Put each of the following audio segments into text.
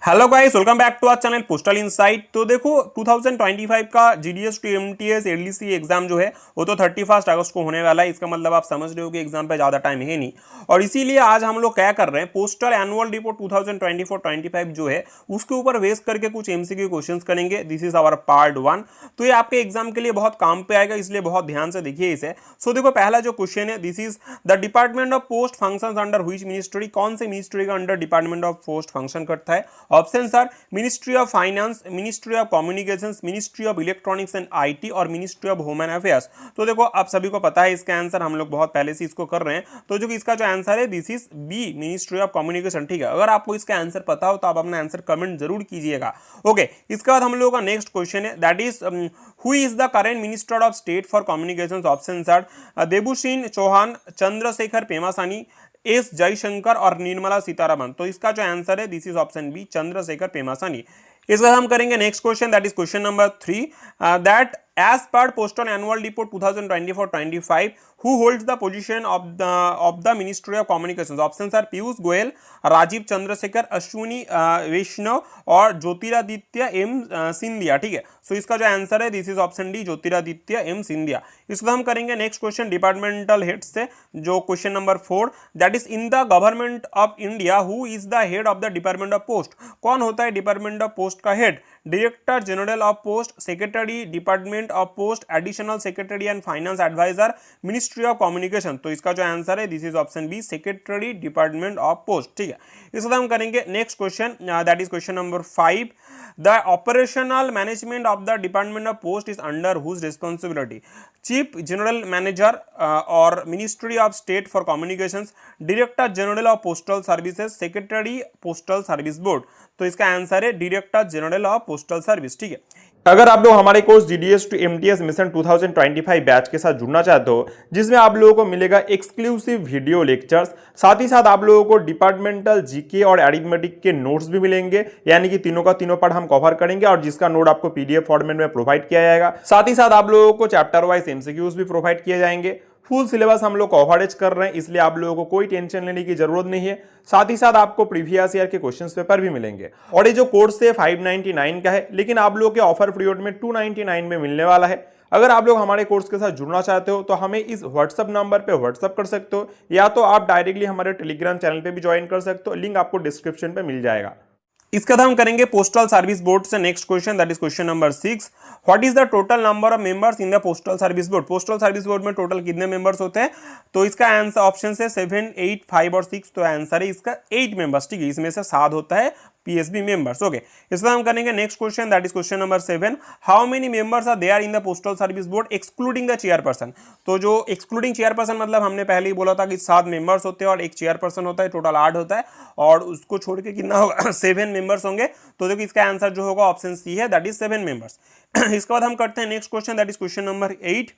Hello guys, welcome back to our channel Postal Insight. तो देखो 2025 का GDS to MTS LDC exam जो है वो तो 31 अगस्त को होने वाला है। इसका मतलब आप समझ रहे हो कि एग्जाम पे ज़्यादा टाइम है नहीं, और इसीलिए आज हम लोग क्या कर रहे हैं, पोस्टल एनुअल रिपोर्ट 2024-25 जो है उसके ऊपर बेस करके कुछ एमसीक्यू क्वेश्चंस करेंगे। This is our part 1। तो ये आपके एग्जाम के लिए बहुत काम पे आएगा, इसलिए बहुत ध्यान से देखिए इसे। सो देखो पहला जो क्वेश्चन है, this is the department of post functions under which ministry. कौन से मिनिस्ट्री का under department of post function करता है? Option are ministry of finance, ministry of communications, ministry of electronics and IT और मिनिस्ट्री ऑफ ह्यूमन अफेयर्स। तो देखो आप सभी को पता है इसका आंसर, हम लोग बहुत पहले से इसको कर रहे हैं। तो जो इसका जो आंसर है this is B, ministry of communication. ठीक है, अगर आपको इसका आंसर पता हो तो आप अपना आंसर कमेंट जरूर कीजिएगा। ओके, इसके बाद हम लोगों का नेक्स्ट क्वेश्चन है, that is who is the current minister of state for communications. Option are Devusinh Chauhan, Chandrashekhar Pemmasani, S Jaishankar और निर्मला सीतारमन। तो इसका जो आंसर है this is option B, Chandrashekhar Pemmasani. इसके बाद हम करेंगे next question, that is question number 3, that as per postal annual report 2024-25 who holds the position of the ministry of communications. options are Piyush Goyal, Rajeev Chandrasekhar, Ashwini Vaishnaw और ज्योतिरादित्य एम सिंधिया। ठीक है, सो इसका जो आंसर है this is option D, Jyotiraditya M Scindia. इसको हम करेंगे नेक्स्ट क्वेश्चन डिपार्टमेंटल हेड से, जो question number 4, that is in the government of India who is the head of the department of post. कौन होता है डिपार्टमेंट ऑफ पोस्ट का head? Director general of post, secretary department of post, additional secretary and finance adviser, ministry of communication. तो इसका जो answer है this is option B, secretary department of post. ठीक है, इसके बाद हम करेंगे next question, that is question number 5, the operational management of the department of post is under whose responsibility? Chief general manager और ministry of state for communications, director general of postal services, secretary postal service board. तो इसका answer है director general of postal service. ठीक है, अगर आप लोग हमारे course GDS to MTS mission 2025 batch के साथ जुड़ना चाहते हो, जिसमें आप लोगों को मिलेगा एक्सक्लूसिव वीडियो लेक्चर्स, साथ ही साथ आप लोगों को डिपार्टमेंटल जीके और अरिथमेटिक के नोट्स भी मिलेंगे, यानी कि तीनों का तीनों पार्ट हम कवर करेंगे और जिसका नोट आपको पीडीएफ फॉर्मेट में प्रोवाइड किया जाएगा। साथ ही साथ आप लोगों को चैप्टर वाइज एमसीक्यूज भी प्रोवाइड किए जाएंगे। फुल सिलेबस हम लोग कवरेज कर रहे हैं, इसलिए आप लोगों को कोई टेंशन लेने की जरूरत नहीं है। साथ ही साथ आपको प्रीवियस ईयर के क्वेश्चन पेपर भी मिलेंगे। और ये जो कोर्स है 599 का है, लेकिन आप लोगों के ऑफर पीरियड में 299 में मिलने वाला है। अगर आप लोग हमारे कोर्स के साथ जुड़ना चाहते हो तो हमें इस व्हाट्सअप नंबर पे व्हाट्सअप कर सकते हो, या तो आप डायरेक्टली हमारे टेलीग्राम चैनल पे भी ज्वाइन कर सकते हो, लिंक आपको डिस्क्रिप्शन पे मिल जाएगा। इसका हम करेंगे पोस्टल सर्विस बोर्ड से next question, that is question number 6, what is the total number of members in the postal service board? Postal service board में टोटल कितने मेंबर्स होते हैं? तो इसका आंसर ऑप्शन है 7, 8, 5 और 6। तो आंसर है इसका 8 मेंबर्स। ठीक है, इसमें से 7 होता है पीएसबी मेंबर्स। ओके, इसका हम करेंगे next question, that is question number 7, how many members are there in the postal service board excluding the chairperson? तो जो एक्सक्लूडिंग चेयरपर्सन मतलब हमने पहले ही बोला था कि 7 मेंबर्स होते हैं और एक चेयरपर्सन होता है, टोटल 8 होता है, और उसको छोड़ के कितना होगा? 7 मेंबर्स होंगे। तो देखो इसका आंसर जो होगा ऑप्शन सी है, दैट इज 7 मेंबर्स। इसके बाद हम करते हैं next question, that is question number 8,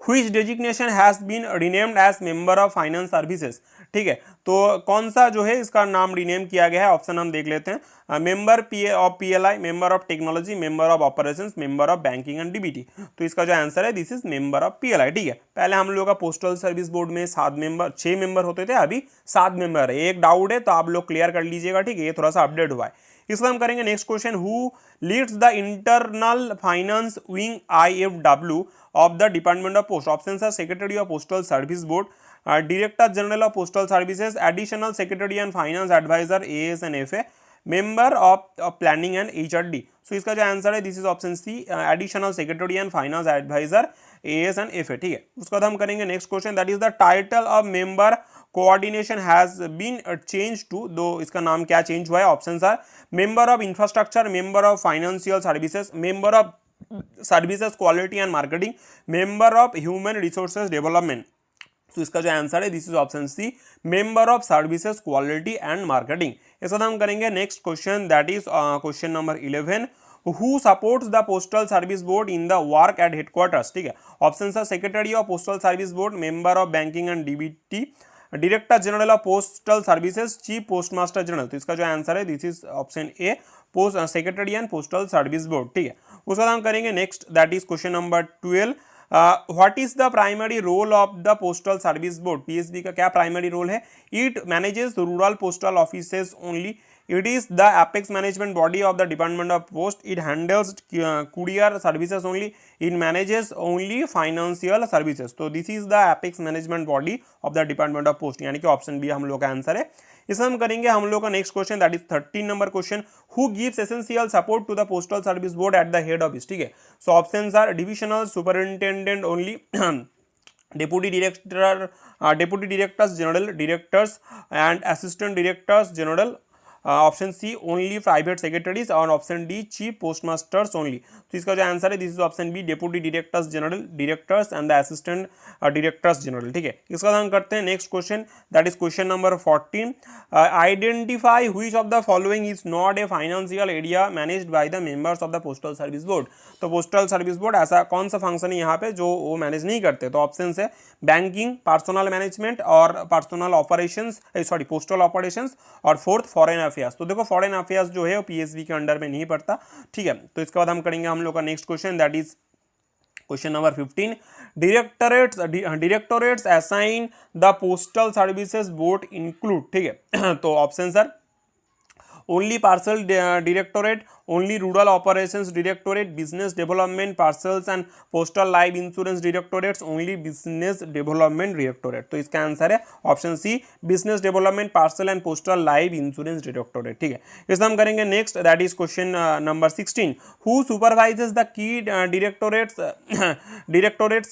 which designation has been renamed as member of finance services? ठीक है, तो कौन सा जो है इसका नाम रीनेम किया गया है? ऑप्शन हम देख लेते हैं, member of PLI, member of technology, member of operations, member of banking and DBT. तो इसका जो आंसर है this is member of PLI. ठीक है, पहले हम लोग का पोस्टल सर्विस बोर्ड में 6 मेंबर होते थे, अभी 7 मेंबर है। एक डाउट है तो आप लोग क्लियर कर लीजिएगा। ठीक है, ये थोड़ा सा अपडेट हुआ है। इसको हम करेंगे next question, who leads the internal finance wing IFW of the department of post? Option are secretary of postal service board, director general of postal services, additional secretary and finance adviser AS and FA, member of planning and HRD। So इसका जो answer है this is option C, additional secretary and finance adviser AS and FA। ठीक है, उसके बाद हम करेंगे next question, that is the title of member coordination has been change to, दो इसका नाम क्या चेंज हुआ है? Option are member of infrastructure, member of financial services, member of services quality and marketing, member of human resources development. तो इसका जो answer है this is option C, member of services quality and marketing. इसके बाद हम करेंगे next question, that is question number 11, who supports the postal service board in the work at headquarters? ठीक है, option are secretary of postal service board, member of banking and DBT, director general of postal services, chief postmaster general. तो इसका जो answer है this is option A, post secretary and postal service board. ठीक है, उसके बाद हम करेंगे next, that is question number 12, what is the primary role of the postal service board? PSB का क्या प्राइमरी रोल है? It manages rural postal offices only, It is the apex management body of the Department of Post. It handles courier services only. It manages only financial services. तो this is the apex management body of the Department of Post, यानी कि option B हम लोग का answer है। इसमें हम करेंगे हम लोग का next question, that is 13 number question. Who gives essential support to the postal service board at the head office, ठीक है। So options are divisional superintendent only, deputy director, deputy directors general, directors and assistant directors general, option C only private secretaries, और option D chief postmasters only. तो इसका जो answer है this is option B, deputy directors general, directors and the assistant directors general, ठीक है। इसका हम करते हैं next question, that is question number 14। Identify which of the following is not a financial area managed by the members of the postal service board. तो postal service board ऐसा कौन सा फंक्शन है यहाँ पे जो वो मैनेज नहीं करते। तो ऑप्शन है बैंकिंग, पर्सनल मैनेजमेंट और personal operations, sorry postal operations, और फोर्थ फॉरेन अफेयर्स। तो देखो फॉरेन अफेयर्स जो है वो पीएसबी के अंडर में नहीं पड़ता, ठीक है। तो इसके बाद हम करेंगे हम लोग का next question, that is question number 15। Directorates assign the postal services board include, ठीक है। तो options are only parcel directorate, only rural operations directorate, business development, parcels and postal life insurance directorates, only business development directorate. तो इसका answer है option C, business development, parcel and postal life insurance directorate, ठीक है। इसमें हम करेंगे next, that is question number 16। Who supervises the key directorates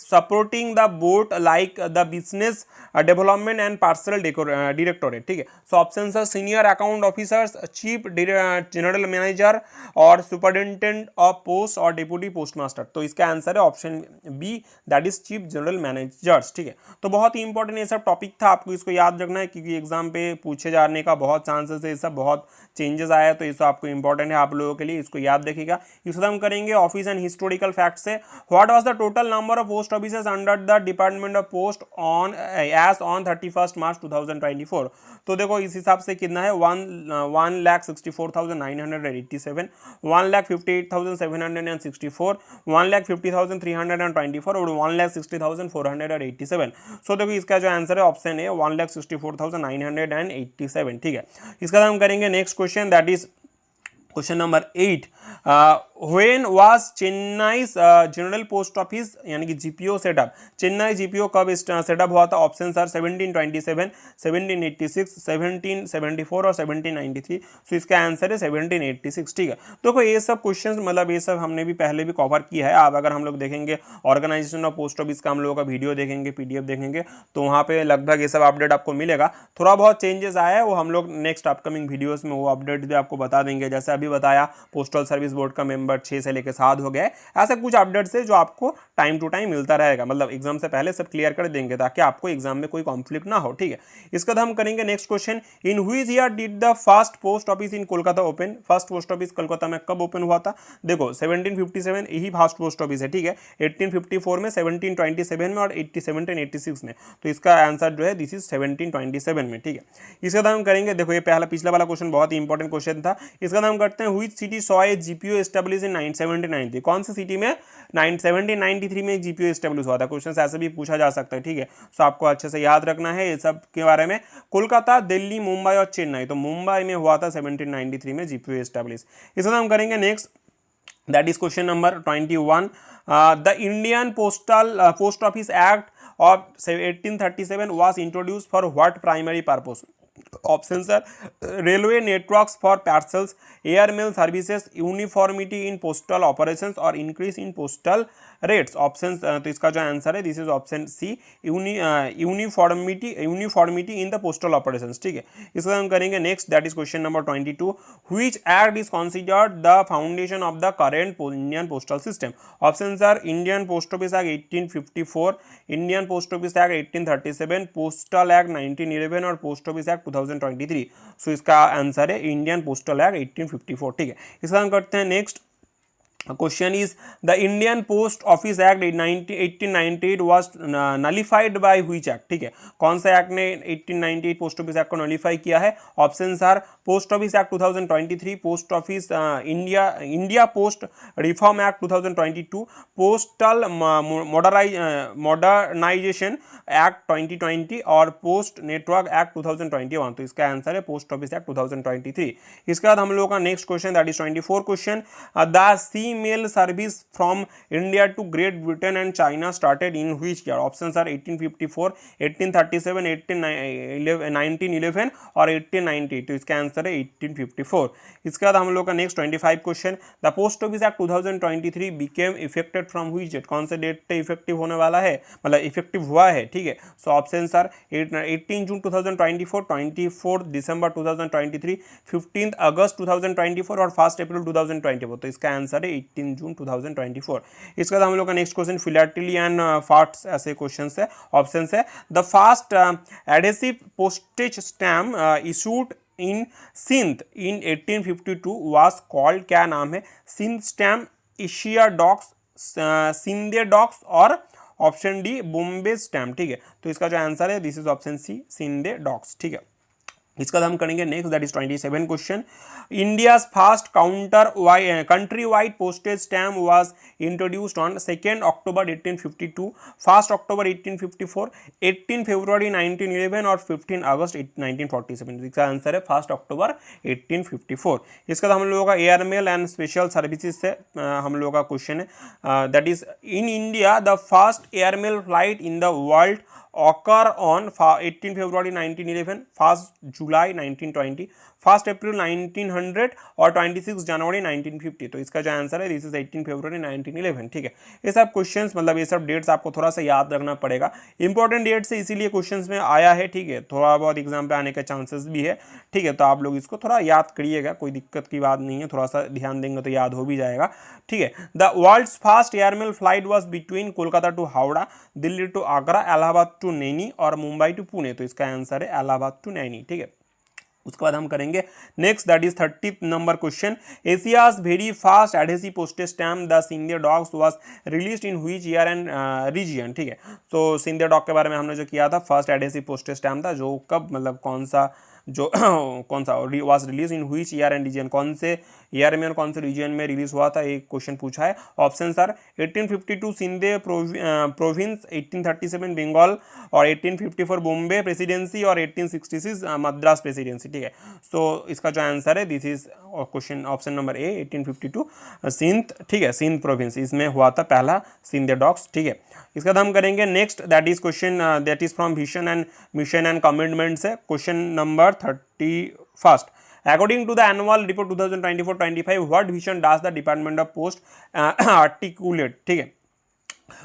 supporting the board like the business development and parcel directorate, ठीक है। So option है senior account officers, chief general manager और superintendent of post और deputy postmaster. तो इसका answer है option B, that is chief general managers, ठीक है। तो बहुत ही इंपॉर्टेंट ये सब टॉपिक था, आपको इसको याद रखना है क्योंकि एग्जाम पे पूछे जाने का बहुत चांसेस है, ये सब बहुत चेंजेस आया है, तो ये सब आपको इंपॉर्टेंट है आप लोगों के लिए, इसको याद रखिएगा। इसको हम करेंगे ऑफिस एंड हिस्टोरिकल फैक्ट से। What was the total number of post offices under the department of post on as on 31 March 2024। तो देखो इस हिसाब से कितना है, 1,64,987, 1,58,764, 1,50,324 और 1,60,487। सो देखो इसका जो आंसर है ऑप्शन है 1,64,987, ठीक है। इसका हम करेंगे next question, that is question number 8। When was Chennai general post office यानी कि जीपीओ सेटअप, चेन्नई जीपीओ कब सेटअप हुआ था। ऑप्शन सर 1727, 1786, 1774 और 1793। सो इसका आंसर है 1786, ठीक है। देखो ये सब क्वेश्चंस मतलब ये सब हमने भी पहले भी कवर किया है। अब अगर हम लोग देखेंगे ऑर्गेनाइजेशन ऑफ पोस्ट ऑफिस का हम लोगों का वीडियो देखेंगे, पीडीएफ देखेंगे, तो वहाँ पे लगभग ये सब अपडेट आपको मिलेगा। थोड़ा बहुत चेंजेस आया है वो हम लोग नेक्स्ट अपकमिंग वीडियोस में वो अपडेट भी आपको बता देंगे। जैसे अभी बताया पोस्टल सर्विस बोर्ड का मेंबर 6 से लेकर 7 हो गया है, ऐसे कुछ अपडेट्स है जो आपको टाइम टू टाइम मिलता रहेगा, मतलब एग्जाम से पहले सब क्लियर कर देंगे ताकि आपको एग्जाम में कोई कॉन्फ्लिक्ट ना हो, ठीक है। इसका हम करेंगे next question, in which year did the first post office in Kolkata open. First post office Kolkata में कब ओपन हुआ था। देखो 1757 यही फर्स्ट पोस्ट ऑफिस है, ठीक है। 1854 में, 1727 में और 1786 में। तो इसका आंसर जो है दिस इज 1727 में, ठीक है। इसका हम करेंगे, देखो ये पहला पिछला वाला क्वेश्चन बहुत ही इंपॉर्टेंट क्वेश्चन था। इसका नाम करते हैं which city saw a GPO establish in 1979। कौन सी सिटी में 1793 में जीपीओ एस्टैब्लिश हुआ था। क्वेश्चन ऐसे भी पूछा जा सकता है, ठीक है। सो आपको अच्छे से याद रखना है ये सब के बारे में। कोलकाता, दिल्ली, मुंबई और चेन्नई, तो मुंबई में हुआ था 1793 में जीपीओ एस्टैब्लिश। इसका हम करेंगे next, that is question number 21। The Indian post office act of 1837 was introduced for what primary purpose? Options are railway networks for parcels, air mail services, uniformity in postal operations और increase in postal rates। Options तो इसका जो answer है this is option C, uniformity in the postal operations, ठीक है। इसका हम करेंगे next, that is question number 22। Which act is considered the foundation of the current Indian postal system. Options are Indian post office act 1854, Indian post office act 1837, postal act 1911 और post office act 2023। सो इसका answer है Indian postal act 1854, ठीक है। इसका हम करते हैं next, Question is the Indian Post Office Act in 1898 was nullified by which act? ठीक है, कौन सा एक्ट ने 1898 पोस्ट ऑफिस एक्ट को नलिफाई किया है? Options are post office act 2023, post office India post reform act 2022, postal modernisation act 2020 और post network act 2021। तो इसका आंसर है पोस्ट ऑफिस एक्ट 2023। इसके बाद हम लोगों का next question that is 24 question, the sea mail service from India to Great Britain and China started in which year? Options are 1854, 1837, 1911 और 1890। तो इसका आंसर है 1854। इसके बाद हम लोग का next 25 question, the post office act 2023 became effected from which date? कौन से डेट पे इफेक्टिव होने वाला है, मतलब इफेक्टिव हुआ है, ठीक है। सो ऑप्शंस आर 18 जून 2024, 24 दिसंबर 2023, 15 अगस्त 2024 और 1 अप्रैल 2024। तो इसका आंसर है 18 जून 2024। इसके बाद हम लोग का next question philately and facts ऐसे क्वेश्चन है। ऑप्शन है the first adhesive postage stamp issued in Sindh in 1852 was called, क्या नाम है? सिंध स्टैम्प, एशिया डॉक्स, सिंधे डॉक्स और ऑप्शन डी बॉम्बे स्टैम्प, ठीक है। तो इसका जो आंसर है this is option C Scinde dawks, ठीक है। इसका हम करेंगे next that is 27 question, India first countrywide postage stamp was introduced on 2 अक्टूबर 1852, 1 अक्टूबर 1854, 18 फरवरी 1911 और 15 अगस्त 1947। इसका आंसर है 1 अक्टूबर 1854। इसका हम लोगों का एयरमेल एंड स्पेशल सर्विसेज से हम लोगों का क्वेश्चन है that is in India the first airmail flight in the world occur on 18 February 1911, 1 July 1920, 1 अप्रैल 1900 और 26 जनवरी 1950। तो इसका जो आंसर है दिस इज 18 फरवरी 1911, ठीक है। ये सब क्वेश्चंस मतलब ये सब डेट्स आपको थोड़ा सा याद रखना पड़ेगा, इंपॉर्टेंट डेट्स है इसीलिए क्वेश्चंस में आया है, ठीक है। थोड़ा बहुत एग्जाम पे आने के चांसेस भी है, ठीक है। तो आप लोग इसको थोड़ा याद करिएगा, कोई दिक्कत की बात नहीं है, थोड़ा सा ध्यान देंगे तो याद हो भी जाएगा, ठीक है। The world's first airmail flight was between Kolkata to Howrah, Delhi to Agra, Allahabad to Naini और मुंबई टू पुणे। तो इसका आंसर है इलाहाबाद टू नैनी, ठीक है। उसके बाद हम करेंगे next that is 30 number question, Asia's very fast adhesive postage stamp the Scinde dawks was released in which year and region, ठीक है। तो सिंधे डॉग के बारे में हमने जो किया था, फर्स्ट एडहेसिव पोस्टेज स्टैम्प था जो कब मतलब कौन सा जो कौन सा was release in which year and region, कौन से ईयर में और कौन से रीजन में रिलीज हुआ था, एक क्वेश्चन पूछा है। Option are 1852 Sindh province, 1837 Bengal और 1854 बॉम्बे प्रेसिडेंसी और 1866 मद्रास प्रेसिडेंसी, ठीक है। सो इसका जो आंसर है this is question option number A 1852 Sindh, ठीक है, सिंध प्रोविंस, इसमें हुआ था पहला सिंधे डॉग्स, ठीक है। इसका हम करेंगे next that is question that is from vision and mission and commitments है। Question number 31, according to the annual report 2024-25 what vision does the department of post articulate, ठीक है।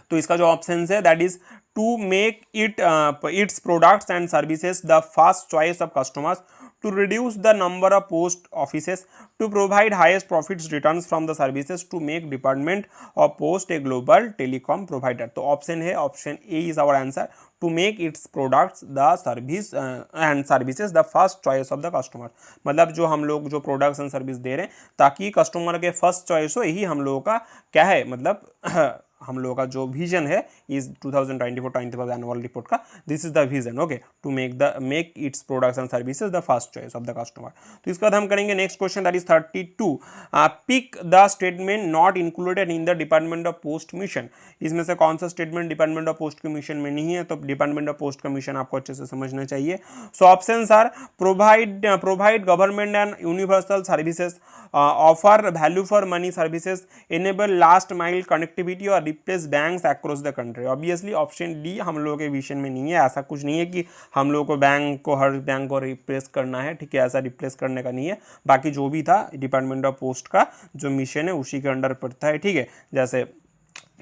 तो इसका जो ऑप्शन है that is to make its products and services the first choice of customers, to reduce the number of post offices, to provide highest profits returns from the services, to make department of post a global telecom provider। तो option है option A is our answer, to make its products the service and services the first choice of the customer, मतलब जो हम लोग जो products and service दे रहे हैं ताकि कस्टमर के फर्स्ट चॉइस हो, यही हम लोगों का क्या है मतलब हम लोगों का जो विजन है इस 2024-25 एनुअल रिपोर्ट का, this is the vision, okay, to make its products and services the first choice of the customer. तो इसके बाद हम करेंगे next question that is 32, pick the statement not included in the department of post mission. इसमें से कौन सा statement department of post के मिशन में नहीं है? तो डिपार्टमेंट ऑफ पोस्ट का मिशन आपको अच्छे से समझना चाहिए। सो options are provide government and universal services, offer value for money services, enable last mile connectivity और replace banks across the country. Obviously option D हम लोगों के विजन में नहीं है, ऐसा कुछ नहीं है कि हम लोगों को हर बैंक को रिप्लेस करना है, ठीक है, ऐसा रिप्लेस करने का नहीं है। बाकी जो भी था डिपार्टमेंट ऑफ पोस्ट का जो मिशन है उसी के अंडर पड़ता है, ठीक है। जैसे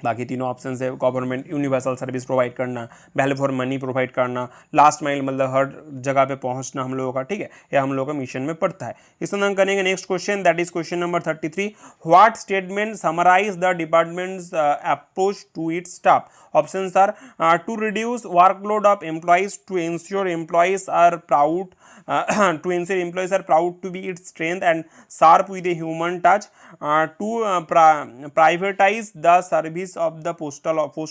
बाकी तीनों ऑप्शन है, गवर्नमेंट यूनिवर्सल सर्विस प्रोवाइड करना, वैल्यू फॉर मनी प्रोवाइड करना, लास्ट माइल मतलब हर जगह पे पहुंचना हम लोगों का, ठीक है, ये हम लोगों का मिशन में पड़ता है। इसमें हम करेंगे next question that is question number 33, what statement summarise the department's approach to its staff. Options are to reduce workload of employees, to ensure employees are proud to ensure employees are proud to be its strength and sharp with a human touch, to privatize the service of the post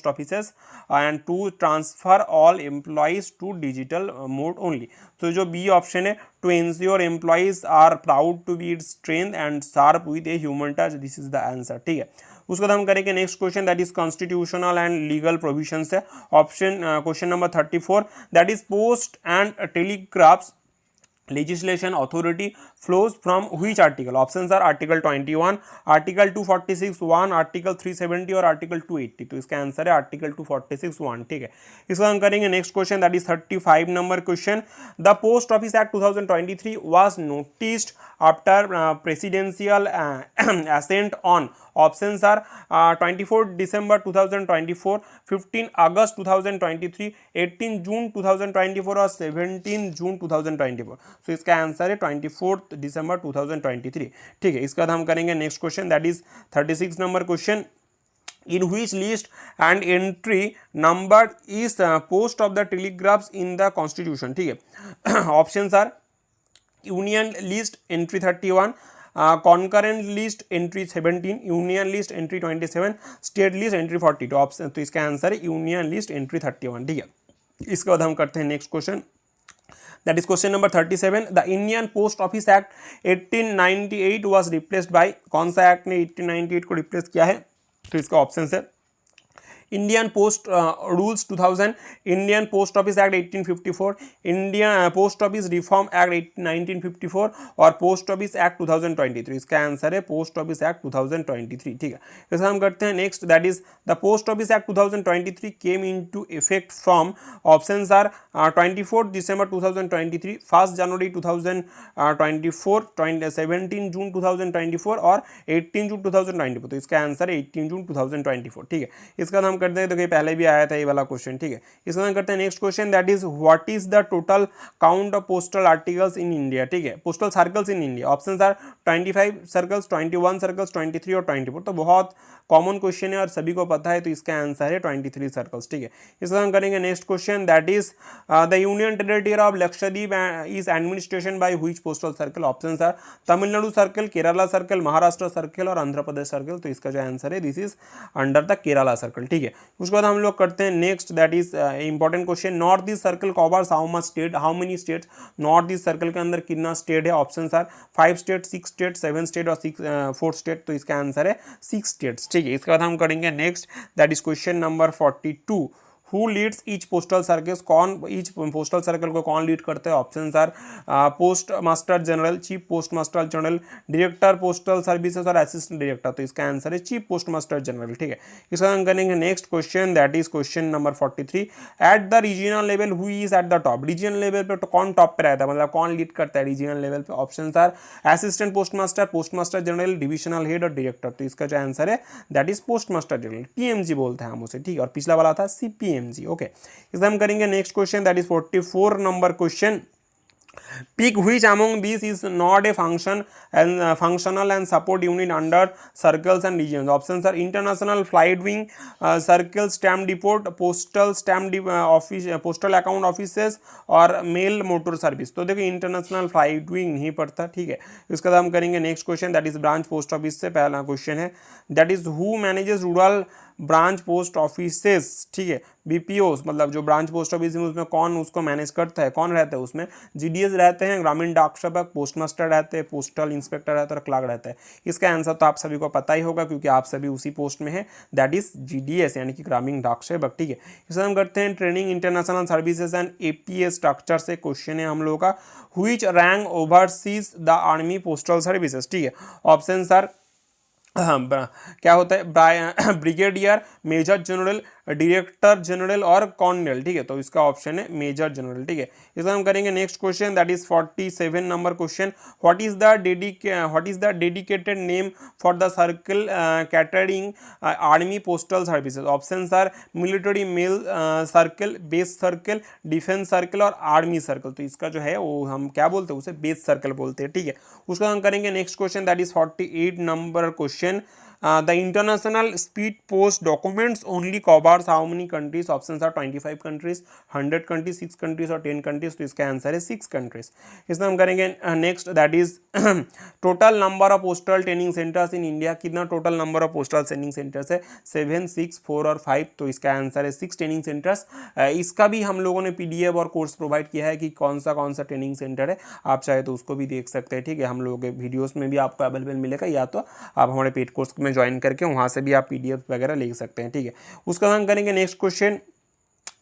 offices and to transfer all employees to digital mode only. तो जो B option है, to ensure employees are proud to be its strength and sharp with a human touch, this is the answer. ठीक है, उसके बाद हम करेंगे next question, that is constitutional and legal provisions है। Option question number 34, that is post and telegraphs legislation authority flows from which article? Options are article 21, article 246 1, article 370 और article 280। तो इसका आंसर है article 246 1। ठीक है, इसका हम करेंगे next question, that is 35 number question. The post office act 2023 was noticed after presidential assent on। Options are 24 December 2024, 15 August 2023, 18 June 2024 और 17 जून 2024। सो इसका आंसर है 24 December 2023। ठीक है, इसके बाद हम करेंगे next question, that is 36 number question. In which list and entry number is post of the telegraphs in the constitution? ठीक है, options are union list entry 31, concurrent list entry 17, union list entry 27, state list entry 42। Option, तो इसका answer है union list entry 31। ठीक है, इसके बाद हम करते हैं next question, that is question number 37। The Indian post office act 1898 was replaced by, कौन सा एक्ट ने 1898 को रिप्लेस किया है? तो इसका ऑप्शन है Indian post rules 2000, Indian post office act 1854, Indian post office reform act 1954 और पोस्ट ऑफिस एक्ट 2023। इसका आंसर है पोस्ट ऑफिस एक्ट 2023। ठीक है, इसका हम करते हैं next, that is the post office act 2023 came into effect from. Options are 24 December 2023, 1 January 2024, 17 June 2024 और 18 जून 2024। तो इसका आंसर है 18 जून 2024। ठीक है, इसका हम करते हैं, तो कहीं पहले भी आया था ये वाला क्वेश्चन। ठीक है, इसका हम करते हैं next question, that is what is the total count of postal articles in India? ठीक है, postal circles in India. Options are 25 circles, 21 circles, 23 और 24। तो बहुत कॉमन क्वेश्चन है और सभी को पता है, तो इसका आंसर है 23 सर्कल्स। ठीक है, इसका हम करेंगे next question, that is the union territory of Lakshadweep is administration by which postal circle? Options are Tamil Nadu circle, Kerala circle, Maharashtra circle और आंध्र प्रदेश सर्कल। तो इसका जो आंसर है, this is under the Kerala circle. ठीक है, उसके बाद हम लोग करते हैं next, that is important question, north east circle covers how much state, how many states? North east circle के अंदर कितना स्टेट है? Options are 5 state, 6 state, 7 state और 4 स्टेट। तो इसका आंसर है 6 स्टेट्स। ठीक है, इसके बाद हम करेंगे next, that is question number 42। Who Leeds each postal circle? कौन ईच पोस्टल सर्कल को कौन लीड करते हैं? Options are post master general, chief post master general, director postal services और असिस्टेंट डायरेक्टर। तो इसका आंसर है चीफ पोस्ट मास्टर जनरल। ठीक है, इसका हम करेंगे next question, that is question number 43। At the regional level who is at the top? Regional level पे तो कौन टॉप पे रहता है, मतलब कौन लीड करता है रीजनल लेवल पे? Options are assistant post master general, divisional head और डायरेक्टर। तो इसका जो आंसर है, that is post master general, PMG बोलते हैं हम उसे। ठीक है, और पिछला वाला था सीपीएमजी। ओके, इसमें हम करेंगे next question, that is 44 number question. Pick which among these is not a functional and support unit under circles and regions? Options are international flight wing, circle stamp depot, postal stamp office, postal account offices और male motor service. तो देखो international flight wing नहीं पड़ता। ठीक है, इसका बाद हम करेंगे next question, that is branch post office से पहला क्वेश्चन है, that is who manages rural branch post offices? ठीक है, बीपीओ मतलब जो ब्रांच पोस्ट ऑफिस है उसमें कौन उसको मैनेज करता है, कौन रहता है उसमें? जीडीएस रहते हैं, ग्रामीण डाक सेवक, पोस्ट मास्टर रहते हैं, पोस्टल इंस्पेक्टर रहता है और क्लर्क रहता है। इसका आंसर तो आप सभी को पता ही होगा क्योंकि आप सभी उसी पोस्ट में है, दैट इज जीडीएस यानी कि ग्रामीण डाक सेवक। ठीक है, इसमें हम करते हैं training international services and APS structure से क्वेश्चन है हम लोगों का, which rank overseas the army postal services? ठीक है, ऑप्शंस आर क्या होता है, brigadier, major general, director general और कॉर्नेल। ठीक है, तो इसका ऑप्शन है मेजर जनरल। ठीक है, इसका हम करेंगे next question, that is 47 number question. What is the dedicated name for the circle catering army postal services? Options are military mail circle, base circle, defence circle और आर्मी सर्कल। तो इसका जो है वो हम क्या बोलते हैं, उसे बेस सर्कल बोलते हैं। ठीक है, उसका हम करेंगे next question, that is 48 number question. The international speed post documents only covers how many countries, option are 25 countries, 100 countries, 6 countries और 10 कंट्रीज। तो इसका आंसर है 6 कंट्रीज। इसमें हम करेंगे next, that is total number of postal training centres in India. कितना total number of postal training centres है? 7, 6, 4 और 5। तो इसका आंसर है 6 ट्रेनिंग सेंटर्स। इसका भी हम लोगों ने पीडीएफ और कोर्स प्रोवाइड किया है कि कौन सा ट्रेनिंग सेंटर है, आप चाहे तो उसको भी देख सकते हैं, ठीक है। हम लोगों के वीडियोस में भी आपको अवेलेबल मिलेगा, या तो आप हमारे पेड कोर्स में ज्वाइन करके वहाँ से भी आप पीडीएफ वगैरह ले सकते हैं, ठीक है। उसका हम करेंगे next question,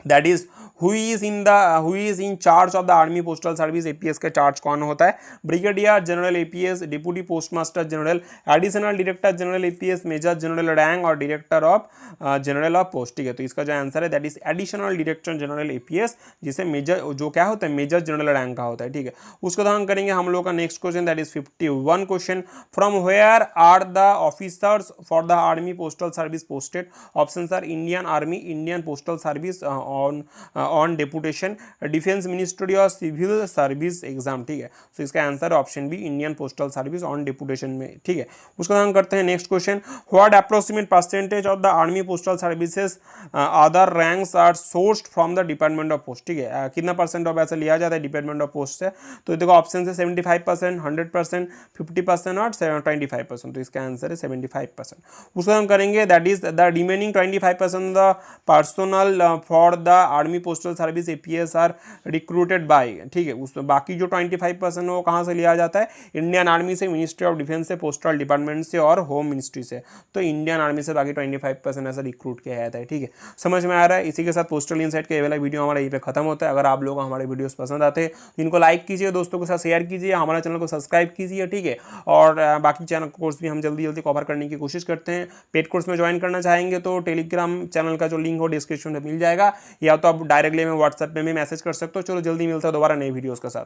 that is who is in charge of the army postal service. APS का चार्ज कौन होता है? Brigadier general APS, deputy postmaster general, additional director general APS, major general rank और director of general of post, ठीक है। तो इसका जो आंसर है that is additional director general APS, जिसे मेजर, जो क्या होता है, मेजर जनरल रैंक का होता है, ठीक है। उसका हम करेंगे हम लोग का next question, that is 51 question, from where are the officers for the army postal service posted. Option are Indian army, Indian postal service on deputation, defence ministry और सिविल सर्विस एग्जाम, ठीक है। तो इसका answer option B, Indian postal service on deputation में, ठीक है। उसका हम करते हैं next question, what approximate percentage of the army postal services other ranks are sourced from the department of post, ठीक है। कितना परसेंट ऑफ ऐसा लिया जाता है डिपार्टमेंट ऑफ पोस्ट से? तो देखो ऑप्शन है 75%, 100%, 50% और 25%। तो इसका आंसर है 75%। उसका हम करेंगे that is the remaining 25% the personnel for the army postal service APS are recruited by, ठीक है। उसमें बाकी जो 25% वो कहाँ से लिया जाता है? इंडियन आर्मी से, मिनिस्ट्री ऑफ डिफेंस से, पोस्टल डिपार्टमेंट से और होम मिनिस्ट्री से। तो इंडियन आर्मी से बाकी 25% ऐसा रिक्रूट किया जाता है, ठीक है। समझ में आ रहा है? इसी के साथ पोस्टल इनसाइट का ये वाला वीडियो हमारा यहीं पे खत्म होता है। अगर आप लोग हमारे वीडियोस पसंद आते हैं तो इनको लाइक कीजिए, दोस्तों के साथ शेयर कीजिए, हमारे चैनल को सब्सक्राइब कीजिए, ठीक है। और बाकी चैनल कोर्स भी हम जल्दी जल्दी कवर करने की कोशिश करते हैं। पेड कोर्स में ज्वाइन करना चाहेंगे तो टेलीग्राम चैनल का जो लिंक हो डिस्क्रिप्शन में मिल जाएगा, या तो आप डायरेक्टली में व्हाट्सएप में भी मैसेज कर सकते हो। चलो जल्दी मिलता है दोबारा नई वीडियोस के साथ।